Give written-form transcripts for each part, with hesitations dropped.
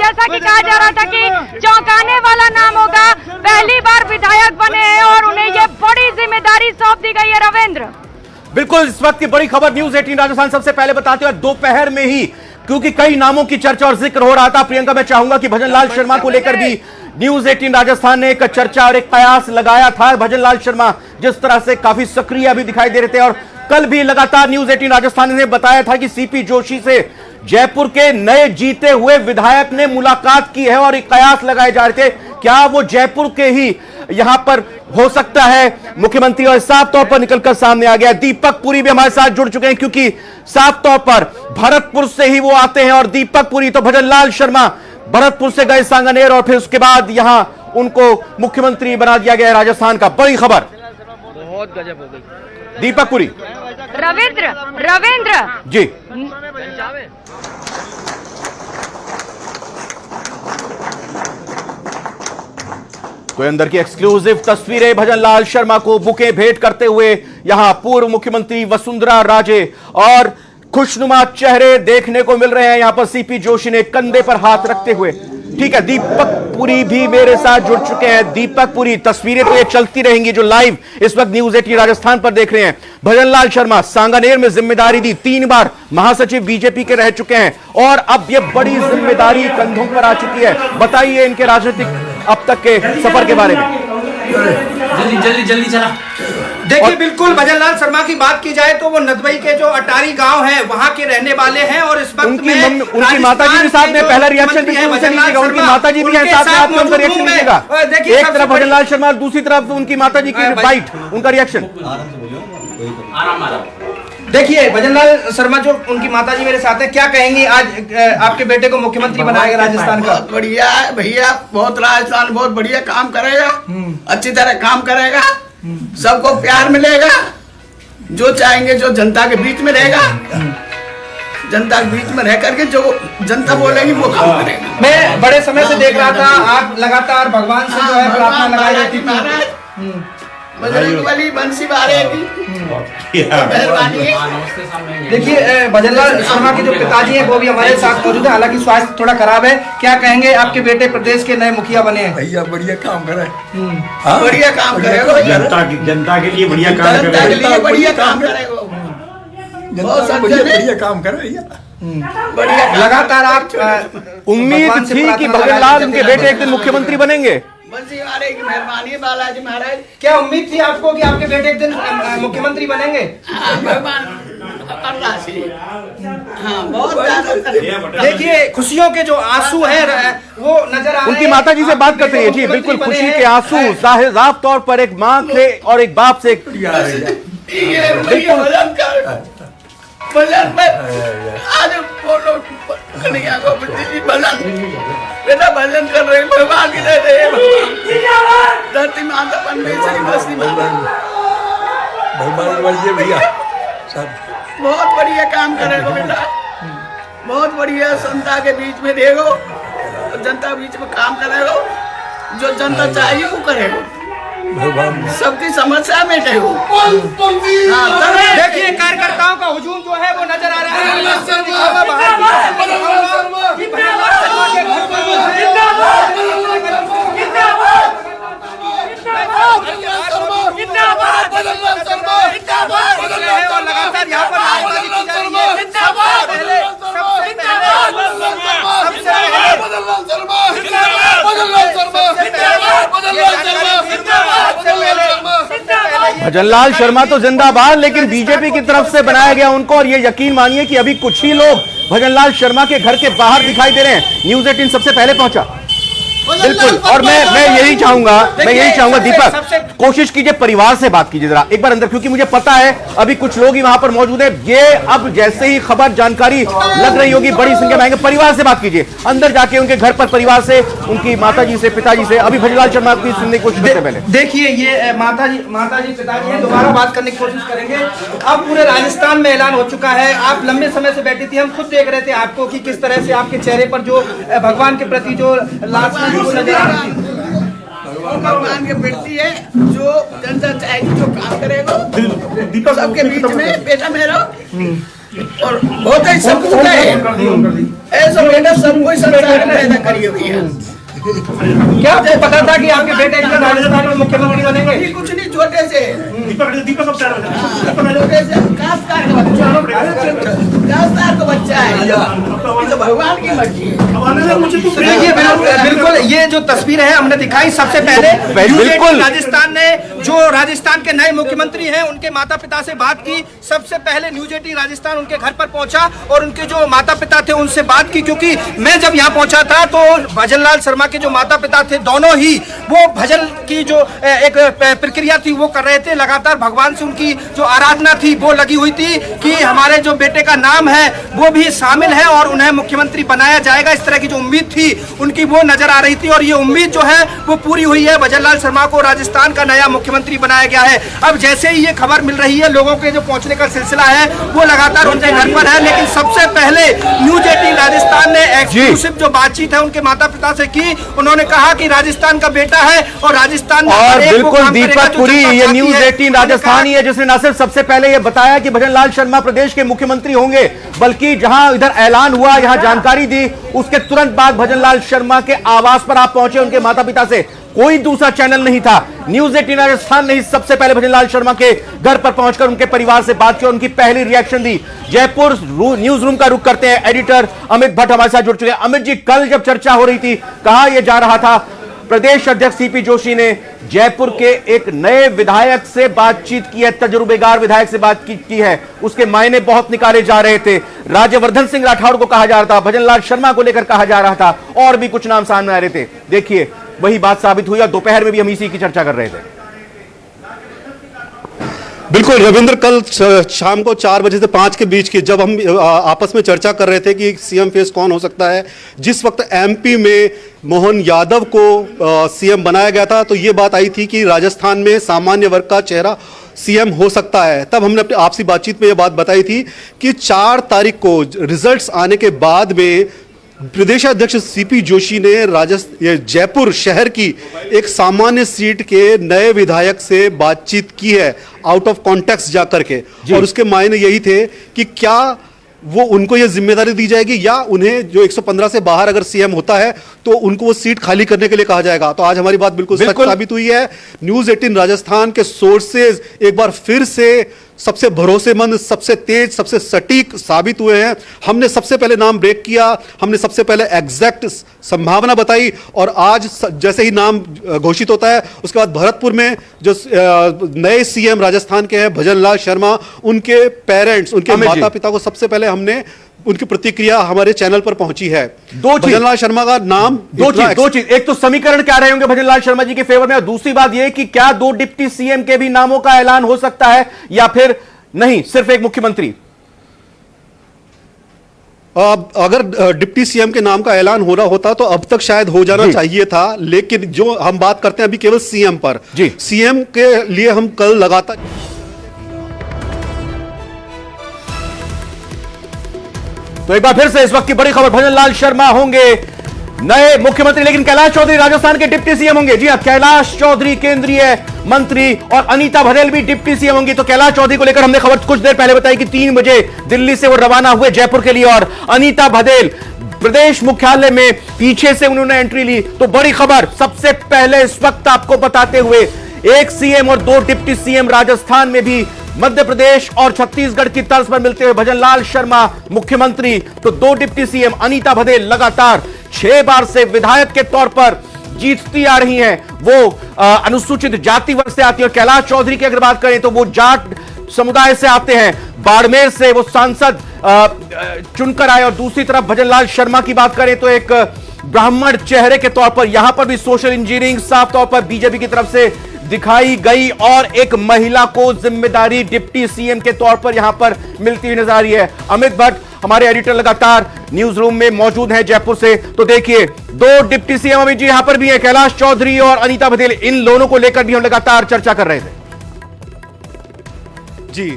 जैसा कि कहा जा रहा था कि चौंकाने वाला नाम होगा, पहली बार विधायक बने हैं और उन्हें ये बड़ी जिम्मेदारी सौंप दी गई है। रविंद्र, बिल्कुल इस वक्त की बड़ी खबर न्यूज 18 राजस्थान सबसे पहले बताते हुए दोपहर में ही, क्योंकि कई नामों की चर्चा और जिक्र हो रहा था। प्रियंका, मैं चाहूंगा कि भजनलाल शर्मा को लेकर भी न्यूज 18 राजस्थान ने एक चर्चा और एक कयास लगाया था। भजनलाल शर्मा जिस तरह से काफी सक्रिय अभी दिखाई दे रहे थे और कल भी लगातार न्यूज 18 राजस्थान ने बताया था कि सीपी जोशी से जयपुर के नए जीते हुए विधायक ने मुलाकात की है और एक कयास लगाए जा रहे थे, क्या वो जयपुर के ही यहां पर हो सकता है मुख्यमंत्री, और साफ तौर पर निकलकर सामने आ गया। दीपक पुरी भी हमारे साथ जुड़ चुके हैं, क्योंकि साफ तौर पर भरतपुर से ही वो आते हैं और दीपक पुरी तो भजनलाल शर्मा भरतपुर से गए सांगानेर और फिर उसके बाद यहां उनको मुख्यमंत्री बना दिया गया राजस्थान का। बड़ी खबर, बहुत गजब हो गई। दीपक पुरी। रविंद्र जी, तो अंदर की एक्सक्लूसिव तस्वीरें भजनलाल शर्मा को बुके भेंट करते हुए यहां पूर्व मुख्यमंत्री वसुंधरा राजे और खुशनुमा चेहरे देखने को मिल रहे हैं। यहां पर सीपी जोशी ने कंधे पर हाथ रखते हुए, ठीक है, दीपक पुरी भी मेरे साथ जुड़ चुके हैं। दीपक पुरी, तस्वीरें तो ये चलती रहेंगी जो लाइव इस वक्त न्यूज 18 राजस्थान पर देख रहे हैं। भजनलाल शर्मा सांगानेर में जिम्मेदारी दी, 3 बार महासचिव बीजेपी के रह चुके हैं और अब ये बड़ी जिम्मेदारी कंधों पर आ चुकी है। बताइए इनके राजनीतिक अब तक के सफर के बारे में। जल्दी चला। देखिए, बिल्कुल भजनलाल शर्मा की बात की जाए तो वो नदबई के जो अटारी गांव है वहां के रहने वाले हैं और इस वक्त उनकी माताजी भी साथ में, पहला रिएक्शन भी उनकी माताजी भी है साथ में, आपने उनका रिएक्शन लीजिएगा। एक तरफ भजनलाल शर्मा और दूसरी तरफ उनकी माताजी की बाइट, उनका रिएक्शन। देखिए, भजनलाल शर्मा जो उनकी माताजी मेरे साथ है, क्या कहेंगी आज आपके बेटे को मुख्यमंत्री बनाएगा राजस्थान का? बहुत बढ़िया है भैया, बहुत राजस्थान बहुत बढ़िया काम करेगा, अच्छी तरह काम करेगा, सबको प्यार मिलेगा, जो चाहेंगे, जो जनता के बीच में रहेगा, जनता के बीच में रह करके जो जनता बोलेगी वो काम करेगा। मैं बड़े समय से देख रहा था आप लगातार भगवान से जो है प्रार्थना लगाई रहती थी, बजरंग बली बंसी बारेगी। देखिए, भजनलाल शर्मा के जो पिताजी हैं वो भी हमारे साथ मौजूद है, हालांकि स्वास्थ्य थोड़ा खराब है। क्या कहेंगे, आपके बेटे प्रदेश के नए मुखिया बने हैं? भैया बढ़िया काम करे, बढ़िया काम करेगा, जनता के लिए बढ़िया काम करेगा, जनता के लिए बढ़िया काम करेगा, बहुत बढ़िया काम करे भैया, बढ़िया। लगातार आप उम्मीद थी कि भजनलाल उनके बेटे एक दिन मुख्यमंत्री बनेंगे। बंसी वाले की मेहरबानी बालाजी महाराज। क्या उम्मीद थी आपको कि आपके बेटे एक दिन मुख्यमंत्री बनेंगे? भगवान बहुत। देखिए, खुशियों के जो आंसू हैं वो नजर आ रहे हैं। उनकी माताजी से बात करते हैं जी, बिल्कुल खुशी के आंसू साफ तौर पर एक मां से और एक बाप से भजन में आज फोटो कन्हैया को भजन बेटा भजन कर रहे भगवान की जय, धरती माता परमेश्वरी बसनी भैया सब बहुत बढ़िया काम करेगा बेटा, बहुत बढ़िया जनता के बीच में रहेगा, जनता के बीच में काम करेगा, जो जनता चाहिए वो करेगा, सबकी समस्या मिटेगा। देखिए, कार्यकर्ताओं का हुजूम जो है वो नजर आ रहा है। भजनलाल शर्मा तो जिंदाबाद, लेकिन बीजेपी की तरफ से बनाया गया उनको, और ये यकीन मानिए कि अभी कुछ ही लोग भजनलाल शर्मा के घर के बाहर दिखाई दे रहे हैं। न्यूज 18 सबसे पहले पहुंचा, बिल्कुल। और मैं यही चाहूंगा दीपक, कोशिश कीजिए परिवार से बात कीजिए जरा एक बार अंदर, क्योंकि मुझे पता है अभी कुछ लोग ही वहां पर मौजूद है। ये अब जैसे ही खबर जानकारी लग रही होगी बड़ी संख्या में आएंगे। परिवार से बात कीजिए, अंदर जाके उनके घर पर परिवार से, उनकी माताजी से, पिताजी से। अभी भजनलाल शर्मा की सुनने की कोशिश करते पहले। देखिए, ये माताजी पिताजी हैं, दोबारा बात करने की कोशिश करेंगे। अब पूरे राजस्थान में ऐलान हो चुका है, आप लंबे समय से बैठी थी, हम खुद देख रहे थे आपको कि किस तरह से आपके चेहरे पर जो भगवान के प्रति जो लालसा नजर आ रही थी। भगवान के बेटी है, जो जनता चाहेगी जो काम करेगा, सबके बीच में बेटा मेरा और बहुत ही सब कुछ है ऐसा बेटा सब कोई संसार में पैदा करी हुई है। क्या आपको पता था कि आपके बेटे एक दिन राजस्थान में मुख्यमंत्री बनेंगे? ये कुछ नहीं, छोटे से काश्तकार का बच्चा है, ये तो भगवान की मर्जी है। देखिए बिल्कुल ये जो तस्वीर है हमने दिखाई सबसे पहले बिल्कुल। राजस्थान ने जो राजस्थान के नए मुख्यमंत्री हैं उनके माता पिता से बात की। सबसे पहले न्यूज 18 राजस्थान उनके घर पर पहुंचा और उनके जो माता पिता थे उनसे बात की, क्योंकि मैं जब यहाँ पहुंचा था तो भजनलाल शर्मा के जो माता पिता थे दोनों ही वो भजन की जो एक प्रक्रिया थी वो कर रहे थे। लगातार भगवान से उनकी जो आराधना थी वो लगी हुई थी कि हमारे जो बेटे का नाम है वो भी शामिल है और उन्हें मुख्यमंत्री बनाया जाएगा। इस तरह की जो उम्मीद थी उनकी वो नजर आ रही थी और ये उम्मीद जो है वो पूरी हुई है। भजनलाल शर्मा को राजस्थान का नया मुख्यमंत्री बनाया गया है। अब जैसे ही ये खबर मिल रही है लोगों के जो पहुंचने का सिलसिला है वो लगातार उनके घर पर है, लेकिन सबसे पहले न्यूज 18 राजस्थान ने एक्सक्लूसिव जो बातचीत है उनके माता पिता से की। उन्होंने कहा कि राजस्थान का बेटा है और राजस्थान में और हर एक वो बिल्कुल काम करेगा दीपक जो पुरी, जनता ये चाहती न्यूज है। 18 राजस्थान ही है जिसने न सिर्फ सबसे पहले ये बताया कि भजनलाल शर्मा प्रदेश के मुख्यमंत्री होंगे, बल्कि जहां इधर ऐलान हुआ यहां जानकारी दी, उसके तुरंत बाद भजनलाल शर्मा के आवास पर आप पहुंचे उनके माता पिता से। कोई दूसरा चैनल नहीं था, न्यूज 18 राजस्थान ने सबसे पहले भजनलाल शर्मा के घर पर पहुंचकर उनके परिवार से बात की और उनकी पहली रिएक्शन दी। जयपुर न्यूज रूम का रुख करते हैं, एडिटर अमित भट्ट हमारे साथ जुड़ चुके हैं। अमित जी, कल जब चर्चा हो रही थी कहा यह जा रहा था प्रदेश अध्यक्ष सीपी जोशी ने जयपुर के एक नए विधायक से बातचीत की है, तजुर्बेकार विधायक से बातचीत की है, उसके मायने बहुत निकाले जा रहे थे। राज्यवर्धन सिंह राठौड़ को कहा जा रहा था, भजनलाल शर्मा को लेकर कहा जा रहा था और भी कुछ नाम सामने आ रहे थे। देखिए वही बात साबित हुई और दोपहर में भी हम इसी की चर्चा कर रहे थे। बिल्कुल रविंद्र, कल शाम को 4 बजे से 5 के बीच की जब हम आपस में चर्चा कर रहे थे कि सीएम फेस कौन हो सकता है, जिस वक्त एमपी में मोहन यादव को सीएम बनाया गया था तो ये बात आई थी कि राजस्थान में सामान्य वर्ग का चेहरा सीएम हो सकता है। तब हमने अपनी आपसी बातचीत में ये बात बताई थी कि 4 तारीख को रिजल्ट्स आने के बाद में प्रदेश अध्यक्ष सीपी जोशी ने जयपुर शहर की एक सामान्य सीट के नए विधायक से बातचीत की है, आउट ऑफ कॉन्टेक्स्ट जाकर के, और उसके मायने यही थे कि क्या वो उनको ये जिम्मेदारी दी जाएगी या उन्हें जो 115 से बाहर अगर सीएम होता है तो उनको वो सीट खाली करने के लिए कहा जाएगा। तो आज हमारी बात बिल्कुल सच साबित हुई है। न्यूज 18 राजस्थान के सोर्सेज एक बार फिर से सबसे भरोसेमंद, सबसे तेज, सबसे सटीक साबित हुए हैं। हमने सबसे पहले नाम ब्रेक किया, हमने सबसे पहले एग्जैक्ट संभावना बताई और आज जैसे ही नाम घोषित होता है उसके बाद भरतपुर में जो नए सीएम राजस्थान के हैं भजनलाल शर्मा, उनके पेरेंट्स, उनके माता पिता को सबसे पहले हमने उनकी प्रतिक्रिया हमारे चैनल पर पहुंची है। भजनलाल शर्मा का नाम दो चीज, एक तो समीकरण क्या रहे होंगे भजनलाल शर्मा जी के फेवर में और दूसरी बात यह कि क्या 2 डिप्टी सीएम के भी नामों का ऐलान हो सकता है या फिर नहीं, सिर्फ एक मुख्यमंत्री। अगर डिप्टी सीएम के नाम का ऐलान हो रहा होता तो अब तक शायद हो जाना चाहिए था, लेकिन जो हम बात करते हैं अभी केवल सीएम पर। सीएम के लिए हम कल लगातार तो एक बार फिर से इस वक्त की बड़ी खबर, भजनलाल शर्मा होंगे नए मुख्यमंत्री, लेकिन कैलाश चौधरी राजस्थान के डिप्टी सीएम होंगे। जी हां, कैलाश चौधरी केंद्रीय मंत्री और अनीता भदेल भी डिप्टी सीएम होंगी। तो कैलाश चौधरी को लेकर हमने खबर कुछ देर पहले बताई कि 3 बजे दिल्ली से वो रवाना हुए जयपुर के लिए और अनीता भदेल प्रदेश मुख्यालय में पीछे से उन्होंने एंट्री ली। तो बड़ी खबर सबसे पहले इस वक्त आपको बताते हुए, एक सीएम और 2 डिप्टी सीएम राजस्थान में भी मध्य प्रदेश और छत्तीसगढ़ की तर्ज पर मिलते हुए भजनलाल शर्मा मुख्यमंत्री, तो 2 डिप्टी सीएम अनीता भदेल लगातार 6 बार से विधायक के तौर पर जीतती आ रही हैं। वो अनुसूचित जाति वर्ग से आती है और कैलाश चौधरी की अगर बात करें तो वो जाट समुदाय से आते हैं, बाड़मेर से वो सांसद चुनकर आए। और दूसरी तरफ भजनलाल शर्मा की बात करें तो एक ब्राह्मण चेहरे के तौर पर यहां पर भी सोशल इंजीनियरिंग साफ तौर पर बीजेपी की तरफ से दिखाई गई और एक महिला को जिम्मेदारी डिप्टी सीएम के तौर पर यहां पर मिलती हुई नजर आ रही है। अमित भट्ट हमारे एडिटर लगातार न्यूज रूम में मौजूद हैं जयपुर से। तो देखिए 2 डिप्टी सीएम अमित जी यहां पर भी हैं, कैलाश चौधरी और अनीता भदेल, इन दोनों को लेकर भी हम लगातार चर्चा कर रहे थे। जी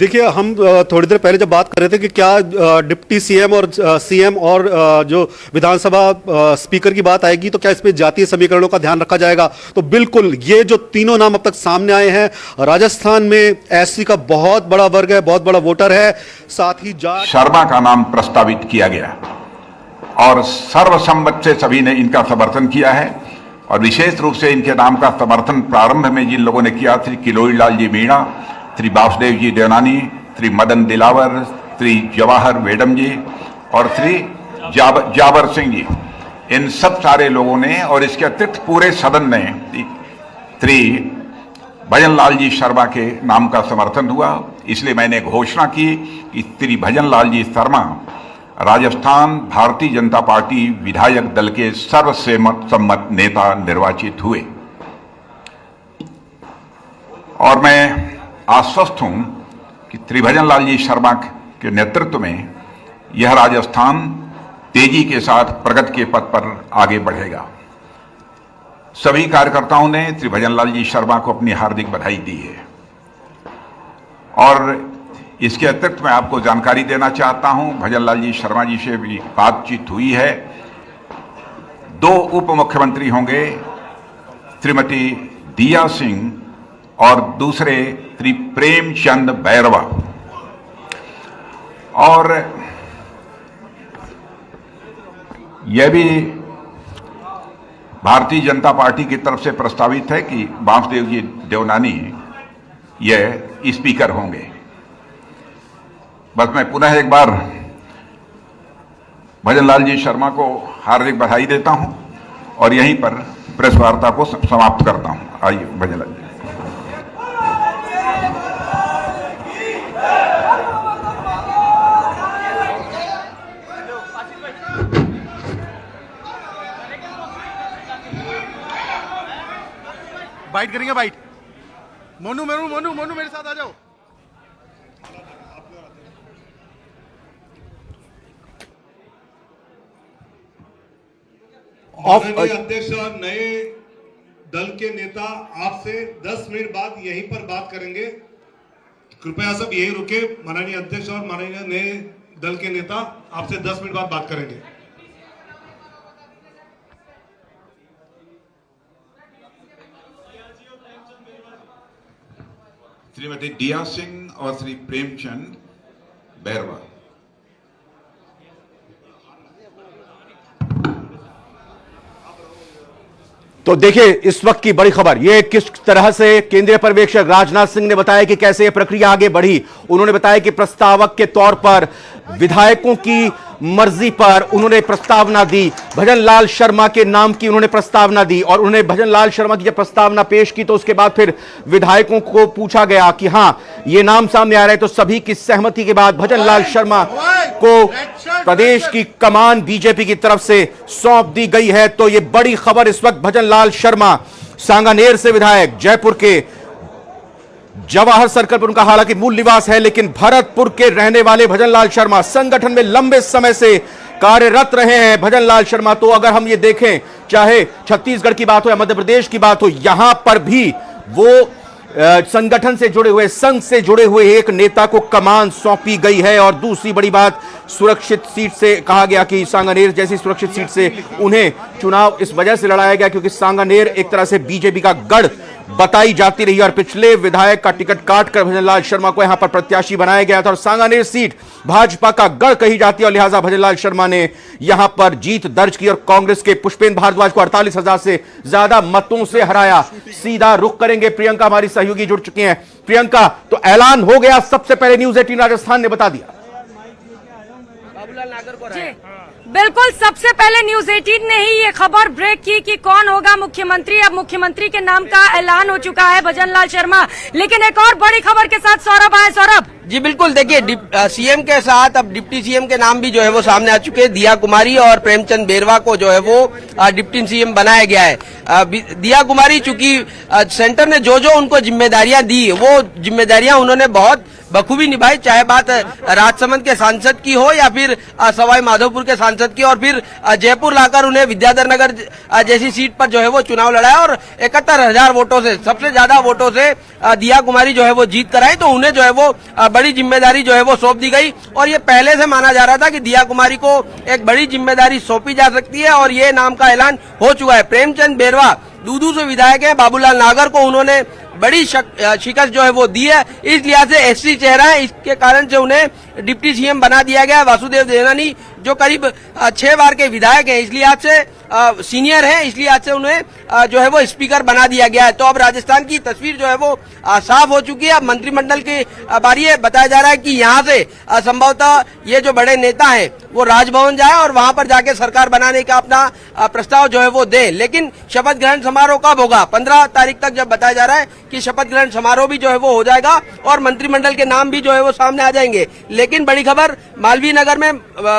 देखिए, हम थोड़ी देर पहले जब बात कर रहे थे कि क्या डिप्टी सीएम और सीएम और जो विधानसभा स्पीकर की बात आएगी तो क्या इसमें जातीय समीकरणों का ध्यान रखा जाएगा, तो बिल्कुल ये जो तीनों नाम अब तक सामने आए हैं, राजस्थान में एससी का बहुत बड़ा वर्ग है, बहुत बड़ा वोटर है, साथ ही जाट शर्मा का नाम प्रस्तावित किया गया और सर्वसम्मत से सभी ने इनका समर्थन किया है। और विशेष रूप से इनके नाम का समर्थन प्रारंभ में जिन लोगों ने किया, श्री किरोड़ी लाल जी मीणा, श्री वासुदेव जी देवनानी, श्री मदन दिलावर, श्री जवाहर वेडम जी और श्री जाबर सिंह जी, इन सब सारे लोगों ने और इसके अतिरिक्त पूरे सदन ने श्री भजन लाल जी शर्मा के नाम का समर्थन हुआ। इसलिए मैंने घोषणा की कि श्री भजन लाल जी शर्मा राजस्थान भारतीय जनता पार्टी विधायक दल के सर्वसम्मत नेता निर्वाचित हुए और मैं आश्वस्त हूं कि श्री भजन लाल जी शर्मा के नेतृत्व में यह राजस्थान तेजी के साथ प्रगति के पथ पर आगे बढ़ेगा। सभी कार्यकर्ताओं ने श्री भजन लाल जी शर्मा को अपनी हार्दिक बधाई दी है और इसके अतिरिक्त मैं आपको जानकारी देना चाहता हूं, भजन लाल जी शर्मा जी से भी बातचीत हुई है। 2 उप मुख्यमंत्री होंगे, श्रीमती दिया सिंह और दूसरे श्री प्रेमचंद बैरवा, और यह भी भारतीय जनता पार्टी की तरफ से प्रस्तावित है कि वासुदेव जी देवनानी यह स्पीकर होंगे। बस मैं पुनः एक बार भजन लाल जी शर्मा को हार्दिक बधाई देता हूं और यहीं पर प्रेस वार्ता को समाप्त करता हूं। आइए भजन लाल जी। बाइट करेंगे, बाइट। मोनू मेरे साथ आ जाओ। माननीय अध्यक्ष और नए दल के नेता आपसे 10 मिनट बाद यहीं पर बात करेंगे। कृपया सब यहीं रुके। माननीय अध्यक्ष और माननीय नए दल के नेता आपसे 10 मिनट बाद बात करेंगे। श्रीमती दिया सिंह और श्री प्रेमचंद बैरवा। तो देखिए इस वक्त की बड़ी खबर, यह किस तरह से केंद्रीय पर्यवेक्षक राजनाथ सिंह ने बताया कि कैसे यह प्रक्रिया आगे बढ़ी। उन्होंने बताया कि प्रस्तावक के तौर पर विधायकों की मर्जी पर उन्होंने प्रस्तावना दी, भजन लाल शर्मा के नाम की उन्होंने प्रस्तावना दी और उन्होंने भजन लाल शर्मा की जब प्रस्तावना पेश की तो उसके बाद फिर विधायकों को पूछा गया कि हां ये नाम सामने आ रहे हैं, तो सभी की सहमति के बाद भजन लाल शर्मा को प्रदेश की कमान बीजेपी की तरफ से सौंप दी गई है। तो ये बड़ी खबर इस वक्त, भजन लाल शर्मा सांगानेर से विधायक, जयपुर के जवाहर सर्कल पर उनका हालांकि मूल निवास है, लेकिन भरतपुर के रहने वाले भजन लाल शर्मा संगठन में लंबे समय से कार्यरत रहे हैं। भजन लाल शर्मा, तो अगर हम ये देखें चाहे छत्तीसगढ़ की बात हो या मध्य प्रदेश की बात हो, यहां पर भी वो संगठन से जुड़े हुए, संघ से जुड़े हुए एक नेता को कमान सौंपी गई है। और दूसरी बड़ी बात, सुरक्षित सीट से कहा गया कि सांगानेर जैसी सुरक्षित सीट से उन्हें चुनाव इस वजह से लड़ाया गया क्योंकि सांगानेर एक तरह से बीजेपी का गढ़ बताई जाती रही और पिछले विधायक का टिकट काटकर भजन लाल शर्मा को यहां पर प्रत्याशी बनाया गया था और सांगानेर सीट भाजपा का गढ़ कही जाती है और लिहाजा भजन लाल शर्मा ने यहां पर जीत दर्ज की और कांग्रेस के पुष्पेंद्र भारद्वाज को 48,000 से ज्यादा मतों से हराया। सीधा रुख करेंगे, प्रियंका हमारी सहयोगी जुड़ चुकी हैं। प्रियंका, तो ऐलान हो गया, सबसे पहले न्यूज 18 राजस्थान ने बता दिया। बिल्कुल, सबसे पहले न्यूज 18 ने ही ये खबर ब्रेक की कि कौन होगा मुख्यमंत्री। अब मुख्यमंत्री के नाम का ऐलान हो चुका है, भजन लाल शर्मा। लेकिन एक और बड़ी खबर के साथ सौरभ आए। सौरभ जी बिल्कुल, देखिए सीएम के साथ अब डिप्टी सीएम के नाम भी जो है वो सामने आ चुके हैं। दिया कुमारी और प्रेमचंद बैरवा को जो है वो डिप्टी सीएम बनाया गया है। दिया कुमारी चूंकि सेंटर ने जो जो उनको जिम्मेदारियां दी वो जिम्मेदारियां उन्होंने बहुत बखूबी निभाई, चाहे बात राजसमंद के सांसद की हो या फिर सवाई माधोपुर के सांसद की, और फिर जयपुर लाकर उन्हें विद्याधर नगर जैसी सीट पर जो है वो चुनाव लड़ाया और 71,000 वोटों से, सबसे ज्यादा वोटों से दिया कुमारी जो है वो जीत कराई। तो उन्हें जो है वो बड़ी जिम्मेदारी जो है वो सौंप दी गई और ये पहले से माना जा रहा था कि दिया कुमारी को एक बड़ी जिम्मेदारी सौंपी जा सकती है और ये नाम का ऐलान हो चुका है। प्रेमचंद बेरवा दूदू से विधायक है, बाबूलाल नागर को उन्होंने बड़ी शिकस्त जो है वो दी है, इस लिहाज से एससी चेहरा है, इसके कारण से उन्हें डिप्टी सीएम बना दिया गया। वासुदेव देवनानी जो करीब 6 बार के विधायक हैं, इस लिहाज से सीनियर है, इसलिए आज से उन्हें जो है वो स्पीकर बना दिया गया है। तो अब राजस्थान की तस्वीर जो है वो साफ हो चुकी है। अब मंत्रिमंडल की बारी है। बताया जा रहा है कि यहाँ से संभवतः ये जो बड़े नेता हैं वो राजभवन जाए और वहां पर जाके सरकार बनाने का अपना प्रस्ताव जो है वो दे। लेकिन शपथ ग्रहण समारोह कब होगा? 15 तारीख तक जब बताया जा रहा है कि शपथ ग्रहण समारोह भी जो है वो हो जाएगा और मंत्रिमंडल के नाम भी जो है वो सामने आ जाएंगे। लेकिन बड़ी खबर, मालवीय नगर में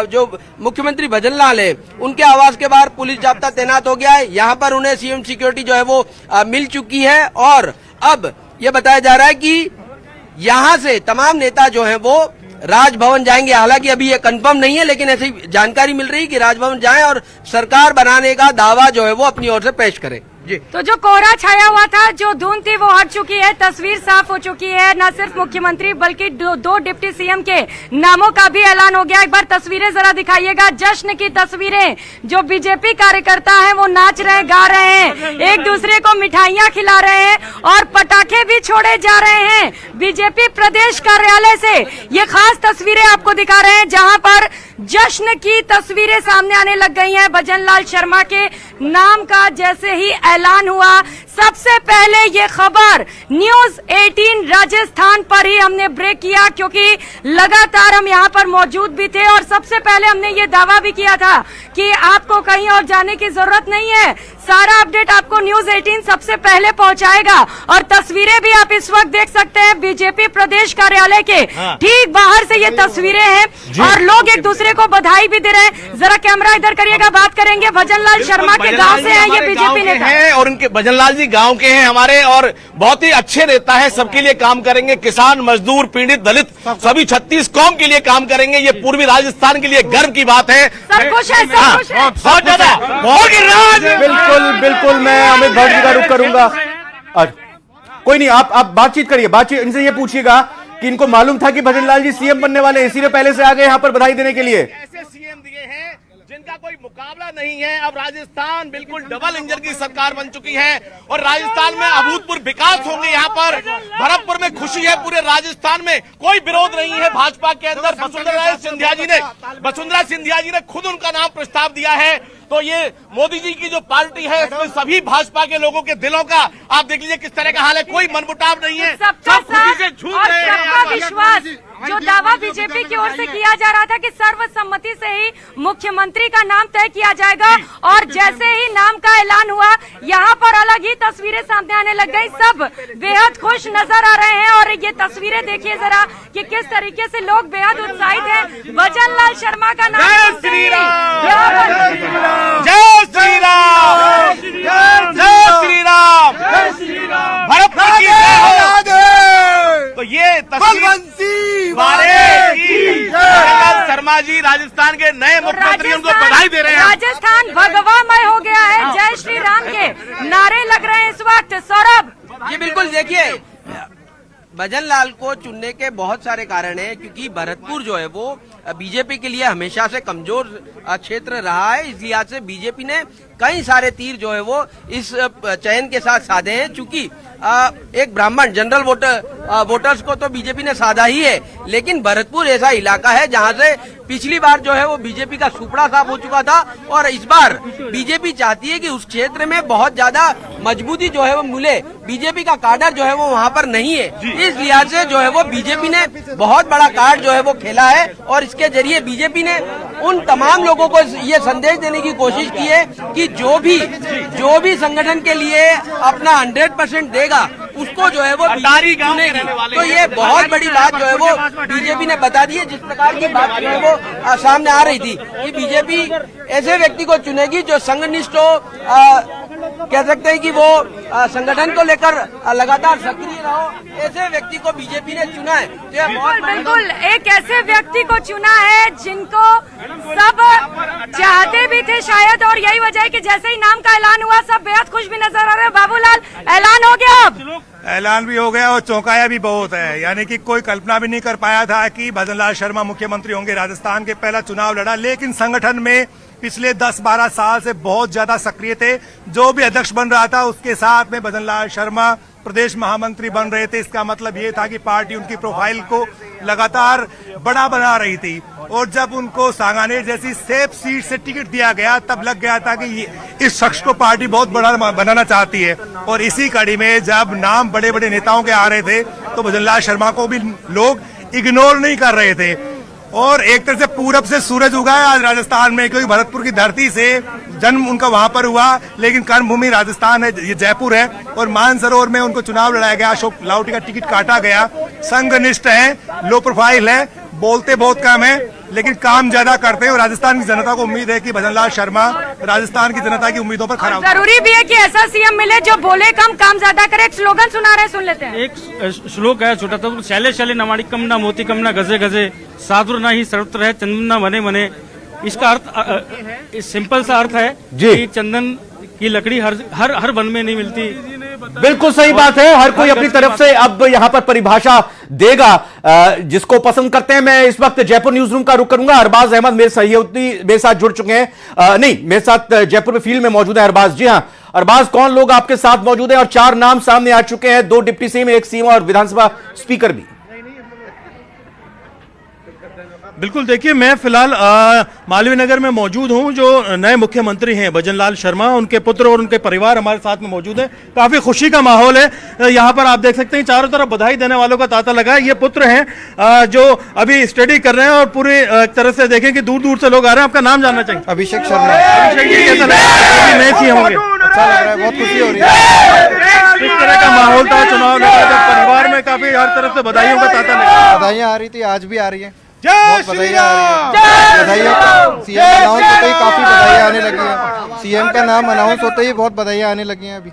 जो मुख्यमंत्री भजन लाल है उनके आवास के बाहर पुलिस जाब्ता तैनात हो गया है। यहाँ पर उन्हें सीएम सिक्योरिटी जो है वो मिल चुकी है और अब ये बताया जा रहा है कि यहाँ से तमाम नेता जो हैं वो राजभवन जाएंगे। हालांकि अभी ये कंफर्म नहीं है, लेकिन ऐसी जानकारी मिल रही है कि राजभवन जाएं और सरकार बनाने का दावा जो है वो अपनी ओर से पेश करें। जी। तो जो कोहरा छाया हुआ था, जो धुंध थी वो हट चुकी है, तस्वीर साफ हो चुकी है। न सिर्फ मुख्यमंत्री बल्कि दो डिप्टी सीएम के नामों का भी ऐलान हो गया। एक बार तस्वीरें जरा दिखाइएगा, जश्न की तस्वीरें। जो बीजेपी कार्यकर्ता हैं वो नाच रहे, गा रहे हैं, एक दूसरे को मिठाइयां खिला रहे हैं और पटाखे भी छोड़े जा रहे हैं। बीजेपी प्रदेश कार्यालय से ये खास तस्वीरें आपको दिखा रहे हैं जहां पर जश्न की तस्वीरें सामने आने लग गई हैं। भजन लाल शर्मा के नाम का जैसे ही ऐलान हुआ, सबसे पहले ये खबर न्यूज 18 राजस्थान पर ही हमने ब्रेक किया, क्योंकि लगातार हम यहाँ पर मौजूद भी थे और सबसे पहले हमने ये दावा भी किया था कि आपको कहीं और जाने की जरूरत नहीं है, सारा अपडेट आपको न्यूज 18 सबसे पहले पहुंचाएगा। और तस्वीरें भी आप इस वक्त देख सकते हैं बीजेपी प्रदेश कार्यालय के ठीक बाहर से ये तस्वीरें हैं और लोग एक दूसरे को बधाई भी दे रहे हैं। जरा कैमरा इधर करिएगा, बात करेंगे। भजन लाल शर्मा के गांव से हैं ये बीजेपी नेता हैं और उनके भजन लाल जी गांव के हैं हमारे और बहुत ही अच्छे नेता है, सबके लिए काम करेंगे, किसान, मजदूर, पीड़ित, दलित सभी 36 कौम के लिए काम करेंगे। ये पूर्वी राजस्थान के लिए गर्व की बात है। सब खुश है, सब खुश है। बहुत ज्यादा। बिल्कुल बिल्कुल, मैं अमित भट्ट जी का रुख करूंगा। कोई नहीं, आप बातचीत करिए, बातचीत इनसे ये पूछिएगा कि इनको मालूम था कि भजन लाल जी सीएम बनने वाले, इसीलिए पहले से आ गए यहाँ पर बधाई देने के लिए। ऐसे सीएम दिए हैं जिनका कोई मुकाबला नहीं है। अब राजस्थान बिल्कुल डबल इंजन की सरकार बन चुकी है और राजस्थान में अभूतपूर्व विकास होंगे। यहाँ पर भरतपुर में खुशी है, पूरे राजस्थान में कोई विरोध नहीं है भाजपा के अंदर। वसुंधरा सिंधिया जी ने खुद उनका नाम प्रस्ताव दिया है। तो ये मोदी जी की जो पार्टी है इसमें सभी भाजपा के लोगों के दिलों का आप देख लीजिए किस तरह का हाल है, कोई मनमुटाव नहीं है, सबका सब खुशी से झूम और रहे हैं। सबका विश्वास, जो दावा बीजेपी की ओर से किया जा रहा था कि सर्वसम्मति से ही मुख्यमंत्री का नाम तय किया जाएगा और जैसे ही नाम का ऐलान हुआ यहाँ पर अलग ही तस्वीरें सामने आने लग गई। सब बेहद खुश नजर आ रहे हैं और ये तस्वीरें देखिए जरा कि किस तरीके से लोग बेहद उत्साहित हैं। भजन लाल शर्मा का नाम जय श्री राम, जय श्री राम, जय श्री राम, भरतपुर की जय हो। तो ये तस्वीर शर्मा जी राजस्थान के नए मुख्यमंत्री, उनको बधाई दे रहे हैं। राजस्थान भगवामय हो गया है, जय श्री राम के नारे लग रहे हैं इस वक्त। सौरभ, ये बिल्कुल देखिए, भजन लाल को चुनने के बहुत सारे कारण हैं, क्योंकि भरतपुर जो है वो बीजेपी के लिए हमेशा से कमजोर क्षेत्र रहा है। इस लिहाज से बीजेपी ने कई सारे तीर जो है वो इस चयन के साथ साधे हैं। चूंकि एक ब्राह्मण जनरल वोटर्स को तो बीजेपी ने साधा ही है, लेकिन भरतपुर ऐसा इलाका है जहां से पिछली बार जो है वो बीजेपी का सुपड़ा साफ हो चुका था और इस बार बीजेपी चाहती है कि उस क्षेत्र में बहुत ज्यादा मजबूती जो है वो मिले। बीजेपी का कार्डर जो है वो वहां पर नहीं है, इस लिहाज से जो है वो बीजेपी ने बहुत बड़ा कार्ड जो है वो खेला है और इसके जरिए बीजेपी ने उन तमाम लोगों को ये संदेश देने की कोशिश की है कि जो भी संगठन के लिए अपना 100% देगा उसको जो है वो चुनेगी। तो ये बहुत बड़ी बात जो है वो बीजेपी ने बता दी है। जिस प्रकार की बात जो है वो सामने आ रही थी कि बीजेपी ऐसे व्यक्ति को चुनेगी जो संघनिष्ठ हो, कह सकते हैं कि वो संगठन को लेकर लगातार सक्रिय रहो, ऐसे व्यक्ति को बीजेपी ने चुना है। तो यह बहुत बिल्कुल एक ऐसे व्यक्ति को चुना है जिनको सब चाहते भी थे शायद, और यही वजह है कि जैसे ही नाम का ऐलान हुआ सब बेहद खुश भी नजर आ रहे हैं। बाबूलाल, ऐलान हो गया, अब ऐलान भी हो गया और चौंकाया भी बहुत है। यानी कि कोई कल्पना भी नहीं कर पाया था कि भजन लाल शर्मा मुख्यमंत्री होंगे। राजस्थान के पहला चुनाव लड़ा, लेकिन संगठन में पिछले 10-12 साल से बहुत ज्यादा सक्रिय थे। जो भी अध्यक्ष बन रहा था उसके साथ में भजन लाल शर्मा प्रदेश महामंत्री बन रहे थे। इसका मतलब ये था कि पार्टी उनकी प्रोफाइल को लगातार बड़ा बना रही थी, और जब उनको सांगानेर जैसी सेफ सीट से टिकट दिया गया तब लग गया था कि इस शख्स को पार्टी बहुत बड़ा बनाना चाहती है। और इसी कड़ी में जब नाम बड़े बड़े नेताओं के आ रहे थे तो भजन लाल शर्मा को भी लोग इग्नोर नहीं कर रहे थे। और एक तरह से पूरब से सूरज उगा है आज राजस्थान में, क्योंकि भरतपुर की धरती से जन्म उनका वहां पर हुआ, लेकिन कर्मभूमि राजस्थान है, ये जयपुर है। और मानसरोवर में उनको चुनाव लड़ाया गया, अशोक लाहौटी का टिकट काटा गया। संघनिष्ठ है, लो प्रोफाइल है, बोलते बहुत कम है लेकिन काम ज्यादा करते हैं। और राजस्थान की जनता को उम्मीद है कि भजन लाल शर्मा राजस्थान की जनता की उम्मीदों पर खरा उतरेंगे। जरूरी भी है कि ऐसा सीएम मिले जो बोले कम काम ज्यादा करे। एक स्लोगन सुना रहे, सुन लेते हैं। एक श्लोक है छोटा सा, शैले शैले नवाणी कम ना मोती कम ना गजे गजे, साधुर ना ही सर्वत्र है चंदन ना बने बने। इसका अर्थ सिंपल सा अर्थ है कि चंदन की लकड़ी हर वन में नहीं मिलती। बिल्कुल सही बात है, हर कोई अपनी तरफ से अब यहां पर परिभाषा देगा जिसको पसंद करते हैं। मैं इस वक्त जयपुर न्यूज रूम का रुख करूंगा। अरबाज अहमद मेरे सहयोगी मेरे साथ जुड़ चुके हैं, नहीं मेरे साथ जयपुर में फील्ड में मौजूद है अरबाज। जी हाँ अरबाज, कौन लोग आपके साथ मौजूद हैं? और 4 नाम सामने आ चुके हैं, 2 डिप्टी सीएम, 1 सीएम और विधानसभा स्पीकर भी। बिल्कुल, देखिए मैं फिलहाल मालवीय नगर में मौजूद हूं। जो नए मुख्यमंत्री हैं भजन लाल शर्मा, उनके पुत्र और उनके परिवार हमारे साथ में मौजूद है। काफी खुशी का माहौल है यहाँ पर। आप देख सकते हैं चारों तरफ बधाई देने वालों का तांता लगा है। ये पुत्र हैं जो अभी स्टडी कर रहे हैं और पूरी तरह से देखें कि दूर दूर से लोग आ रहे हैं। आपका नाम जानना चाहिए? अभिषेक शर्मा। अभिषेक जी, कैसा लग रहा है? नए सीएम होंगे, अच्छा लग रहा है, बहुत खुशी हो रही है। किस तरह का माहौल था चुनाव लड़ा जब परिवार में काफी हर तरफ से बधाइयों का तांता लगा? बधाइयाँ आ रही थी, आज भी आ रही है, बहुत बधाइयाँ आ रही है। बधाइयाँ सीएम अनाउंस होते ही काफी बधाइयाँ आने लगी है। सीएम का नाम अनाउंस होते ही बहुत बधाइयाँ आने लगी हैं। अभी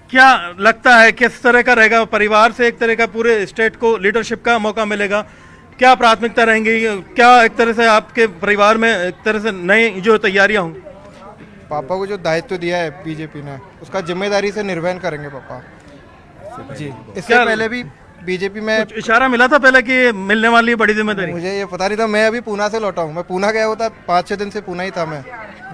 क्या लगता है किस तरह का रहेगा? परिवार से एक तरह का पूरे स्टेट को लीडरशिप का मौका मिलेगा, क्या प्राथमिकता रहेंगी? क्या एक तरह से आपके परिवार में एक तरह से नई जो तैयारियां होंगी? पापा को जो दायित्व दिया है बीजेपी ने, उसका जिम्मेदारी से निर्वहन करेंगे पापा जी। इससे पहले भी बीजेपी में इशारा मिला था पहले कि मिलने वाली बड़ी जिम्मेदारी? मुझे ये पता नहीं था, मैं अभी पूना से लौटा हूँ। मैं पूना गया हुआ था, 5-6 दिन से पूना ही था मैं,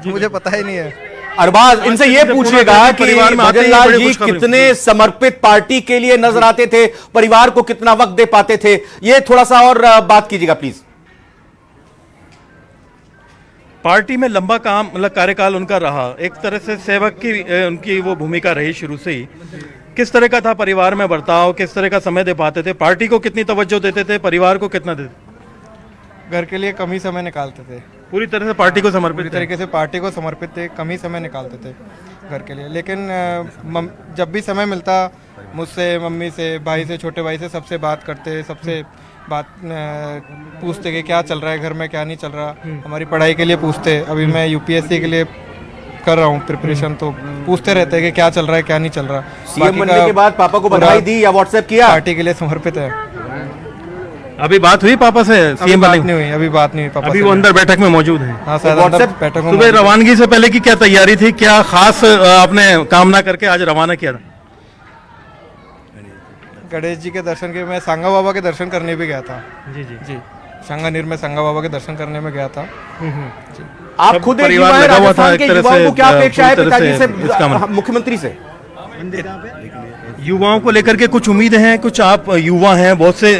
मुझे पता ही नहीं है। अरबाज, इनसे ये पूछिएगा कि भजन लाल जी कितने समर्पित पार्टी के लिए नजर आते थे, परिवार को कितना वक्त दे पाते थे, ये थोड़ा सा और बात कीजिएगा प्लीज। पार्टी में लंबा काम मतलब कार्यकाल उनका रहा, एक तरह से सेवक की उनकी वो भूमिका रही शुरू से ही। किस तरह का था परिवार में बर्ताव, किस तरह का समय दे पाते थे, पार्टी को कितनी तवज्जो देते थे, परिवार को कितना देते? घर के लिए कम ही समय निकालते थे, पूरी तरह से पार्टी को समर्पित, पूरी तरीके से पार्टी को समर्पित थे, कम ही समय निकालते थे घर के लिए। लेकिन जब भी समय मिलता मुझसे, मम्मी से, भाई से, छोटे भाई से, सबसे बात करते, सबसे बात पूछते कि क्या चल रहा है घर में, क्या नहीं चल रहा। हमारी पढ़ाई के लिए पूछते, अभी मैं यूपीएससी के लिए कर रहा हूँ प्रिपरेशन, तो पूछते रहते हैं कि क्या चल रहा है, क्या नहीं चल रहा। सीएम बनने के बाद पापा को बधाई दी या व्हाट्सएप किया? पार्टी के लिए समर्पित है। अभी बात हुई पापा से? सीएम बात नहीं हुई, अभी बात नहीं हुई पापा अभी से। वो अंदर बैठक में मौजूद है। हाँ सर, अंदर बैठक में। सुबह रवानगी से पहले की क्या तैयारी थी, क्या खास आपने कामना करके आज रवाना किया था? गणेश जी के दर्शन के, मैं सांगा बाबा के दर्शन करने भी गया था। जी जी जी, सांगानेर में सांगा बाबा के दर्शन करने में गया था। आप खुद एक युवा हैं, राजस्थान के युवाओं को क्या अपेक्षा है पिताजी से, मुख्यमंत्री से? युवाओं को लेकर के कुछ उम्मीदें हैं, कुछ आप युवा हैं, बहुत से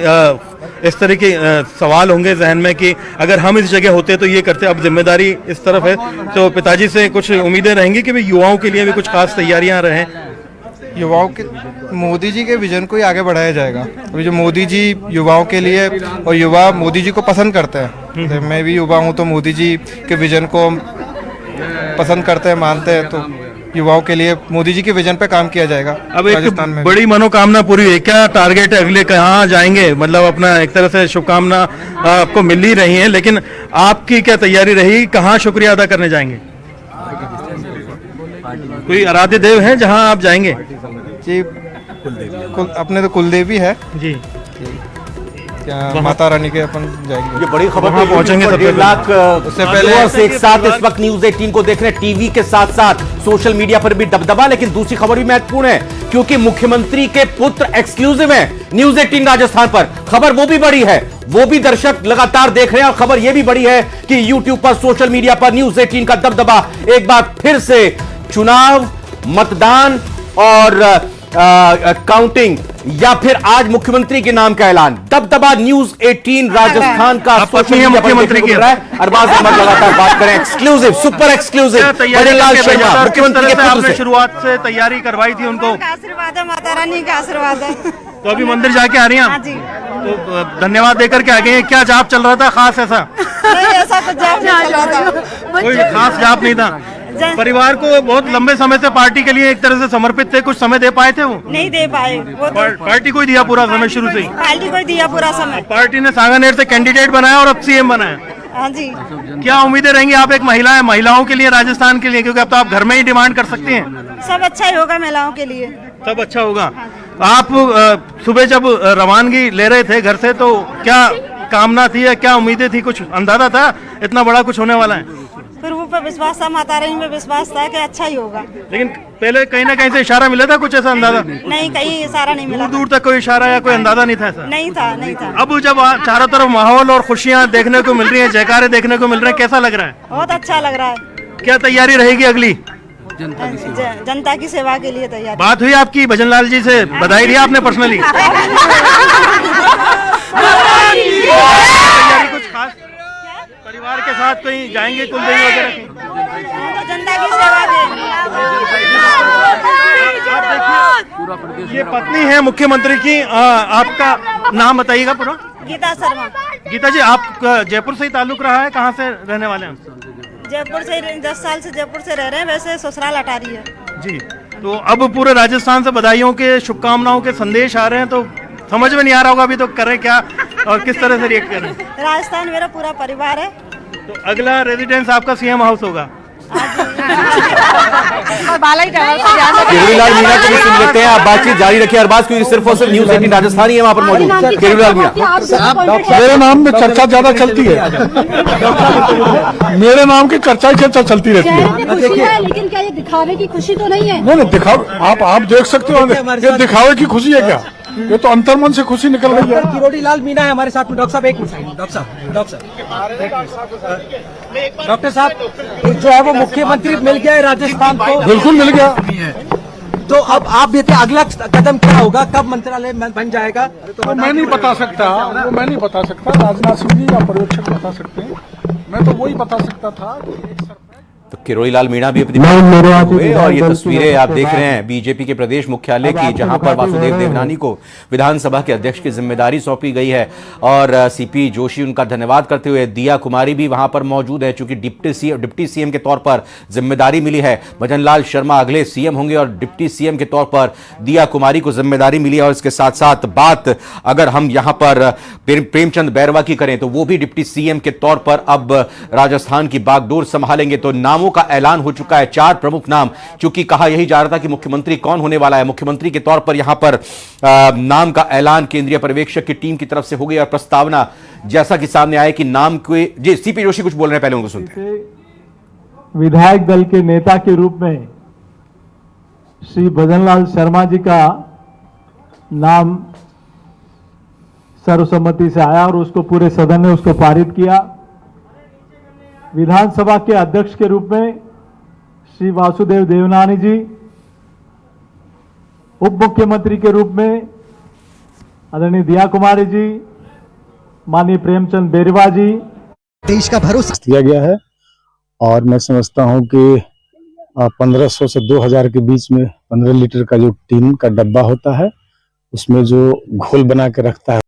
इस तरह के सवाल होंगे जहन में कि अगर हम इस जगह होते तो ये करते। अब जिम्मेदारी इस तरफ है, तो पिताजी से कुछ उम्मीदें रहेंगी कि भाई युवाओं के लिए भी कुछ खास तैयारियां रहें। युवाओं के, मोदी जी के विजन को ही आगे बढ़ाया जाएगा। अभी जो मोदी जी युवाओं के लिए, और युवा मोदी जी को पसंद करते हैं, तो मैं भी युवा हूँ तो मोदी जी के विजन को पसंद करते हैं, मानते हैं, तो युवाओं के लिए मोदी जी के विजन पे काम किया जाएगा। अब एक बड़ी मनोकामना पूरी हुई, क्या टारगेट है अगले, कहाँ जाएंगे? मतलब अपना एक तरह से शुभकामना आपको मिल ही रही है, लेकिन आपकी क्या तैयारी रही, कहाँ शुक्रिया अदा करने जाएंगे? कोई आराध्य देव है जहां आप जाएंगे? जी अपने तो कुलदेवी है जी, क्या माता रानी के अपन जाएंगे। ये बड़ी खबर पहुंचेंगे। 1.5 लाख उससे पहले से एक साथ इस वक्त न्यूज 18 को देख रहे हैं, टीवी के साथ साथ सोशल मीडिया पर भी दबदबा। लेकिन दूसरी खबर भी महत्वपूर्ण है क्योंकि मुख्यमंत्री के पुत्र एक्सक्लूसिव है न्यूज 18 राजस्थान पर। खबर वो भी बड़ी है, वो भी दर्शक लगातार देख रहे हैं, और खबर यह भी बड़ी है कि यूट्यूब पर, सोशल मीडिया पर न्यूज 18 का दबदबा एक बार फिर से चुनाव, मतदान और काउंटिंग या फिर आज मुख्यमंत्री के नाम का ऐलान। दबदबा न्यूज 18 राजस्थान का सोशल मीडिया पर मुख्यमंत्री की अरबाज अहमद लगातार बात करें। Exclusive, super exclusive, Bhajanlal Sharma मुख्यमंत्री के पुत्र से शुरुआत से तैयारी करवाई थी उनको। आशीर्वाद है, माता रानी का आशीर्वाद है। तो अभी मंदिर जाके आ रही हैं तो धन्यवाद देकर के आ गए हैं। क्या जाप चल रहा था खास ऐसा? नहीं, ऐसा कुछ जाप नहीं चल रहा था, कोई खास जाप नहीं था। परिवार को बहुत लंबे समय से पार्टी के लिए एक तरह से समर्पित थे, कुछ समय दे पाए थे वो? नहीं दे पाए। वो पार्टी को ही दिया पूरा समय शुरू से ही? पार्टी को दिया पूरा समय। पार्टी ने सांगानेर से कैंडिडेट बनाया और अब सीएम बनाया। हाँ जी। क्या उम्मीदें रहेंगी? आप एक महिला है, महिलाओं के लिए, राजस्थान के लिए, क्योंकि अब तो आप घर में ही डिमांड कर सकती हैं। सब अच्छा ही होगा महिलाओं के लिए, सब अच्छा होगा। आप सुबह जब रवानगी ले रहे थे घर से तो क्या कामना थी या क्या उम्मीदें थी? कुछ अंदाजा था इतना बड़ा कुछ होने वाला है? फिर वो पे विश्वास था, माता रानी पे विश्वास था कि अच्छा ही होगा। लेकिन पहले कहीं ना कहीं से इशारा मिला था, कुछ ऐसा अंदाजा? नहीं, कहीं इशारा नहीं मिला। दूर तक कोई इशारा या कोई अंदाजा नहीं था ऐसा? नहीं था, नहीं था। अब जब चारों तरफ माहौल और खुशियां देखने को मिल रही हैं, जयकारे देखने को मिल रहे हैं, कैसा लग रहा है? बहुत अच्छा लग रहा है। क्या तैयारी रहेगी अगली? जनता की सेवा के लिए तैयार। बात हुई आपकी भजनलाल जी से? बधाई दी आपने पर्सनली? कुछ खास परिवार के साथ कहीं जाएंगे कुलदेवी वगैरह? तो जनता की सेवा ये पत्नी है मुख्यमंत्री की। आपका नाम बताइएगा पूरा? गीता शर्मा। गीता जी, आप जयपुर से ही ताल्लुक रहा है? कहाँ से रहने वाले हैं? जयपुर से 10 साल से जयपुर से रह रहे हैं, वैसे ससुराल अटारी है जी। तो अब पूरे राजस्थान से बधाइयों के, शुभकामनाओं के संदेश आ रहे हैं, तो समझ में नहीं आ रहा होगा अभी तो करें क्या और किस तरह से रिएक्ट करें? राजस्थान मेरा पूरा परिवार है। तो अगला रेजिडेंस आपका सीएम हाउस होगा? केजरीवाल मीणा को भी सुन लेते हैं। आप बातचीत जारी रखिए अरबाज, क्योंकि सिर्फ और सिर्फ न्यूज 18 राजस्थान ही है वहां पर मौजूद। केजरीवाल मीणा, मेरे नाम में चर्चा ज्यादा चलती है, मेरे नाम की चर्चा ही चर्चा चलती रहती है। लेकिन क्या ये दिखावे की खुशी तो नहीं है? नहीं, दिखावे आप देख सकते हो, ये दिखावे की खुशी है क्या? ये तो अंतर्मन से खुशी निकल रही है। किरोड़ीलाल मीणा है हमारे साथ में। डॉक्टर साहब एक मिनट, डॉक्टर साहब जो है वो मुख्यमंत्री मिल गया है राजस्थान को? बिल्कुल मिल गया। तो अब आप भी अगला कदम क्या होगा, कब मंत्रालय बन जाएगा? तो मैं नहीं बता सकता, वो मैं नहीं बता सकता, राजनाथ सिंह जी या पर्यवेक्षक बता सकते हैं। मैं तो वही बता सकता था कि तो किरोड़ीलाल मीणा भी अपनी बात हुए। और ये तस्वीरें आप देख रहे हैं बीजेपी के प्रदेश मुख्यालय की, जहां पर वासुदेव देवनानी को विधानसभा के अध्यक्ष की जिम्मेदारी सौंपी गई है। और सीपी जोशी उनका धन्यवाद करते हुए, दिया कुमारी भी वहां पर मौजूद है, चूंकि डिप्टी सीएम के तौर पर जिम्मेदारी मिली है। भजनलाल शर्मा अगले सीएम होंगे और डिप्टी सीएम के तौर पर दिया कुमारी को जिम्मेदारी मिली है। और इसके साथ साथ बात अगर हम यहां पर प्रेमचंद बैरवा की करें तो वो भी डिप्टी सीएम के तौर पर अब राजस्थान की बागडोर संभालेंगे। तो नामों का ऐलान हो चुका है, 4 प्रमुख नाम, क्योंकि कहा यही जा रहा था कि मुख्यमंत्री कौन होने वाला है। मुख्यमंत्री के तौर पर यहां पर नाम का ऐलान केंद्रीय पर्यवेक्षक की टीम की तरफ से हो गई और प्रस्तावना जैसा कि सामने आया कि नाम के जी सीपी जोशी कुछ बोल रहे हैं, पहले उनको सुनते हैं। विधायक दल के नेता के रूप में श्री भजनलाल शर्मा जी का नाम सर्वसम्मति से आया और उसको पूरे सदन ने उसको पारित किया। विधानसभा के अध्यक्ष के रूप में श्री वासुदेव देवनानी जी, उप मुख्यमंत्री के रूप में आदरणीय दिया कुमारी जी, माननीय प्रेमचंद बैरवा जी। देश का भरोसा दिया गया है और मैं समझता हूं कि 1500 से 2000 के बीच में 15 लीटर का जो टीन का डब्बा होता है, उसमें जो घोल बना के रखता है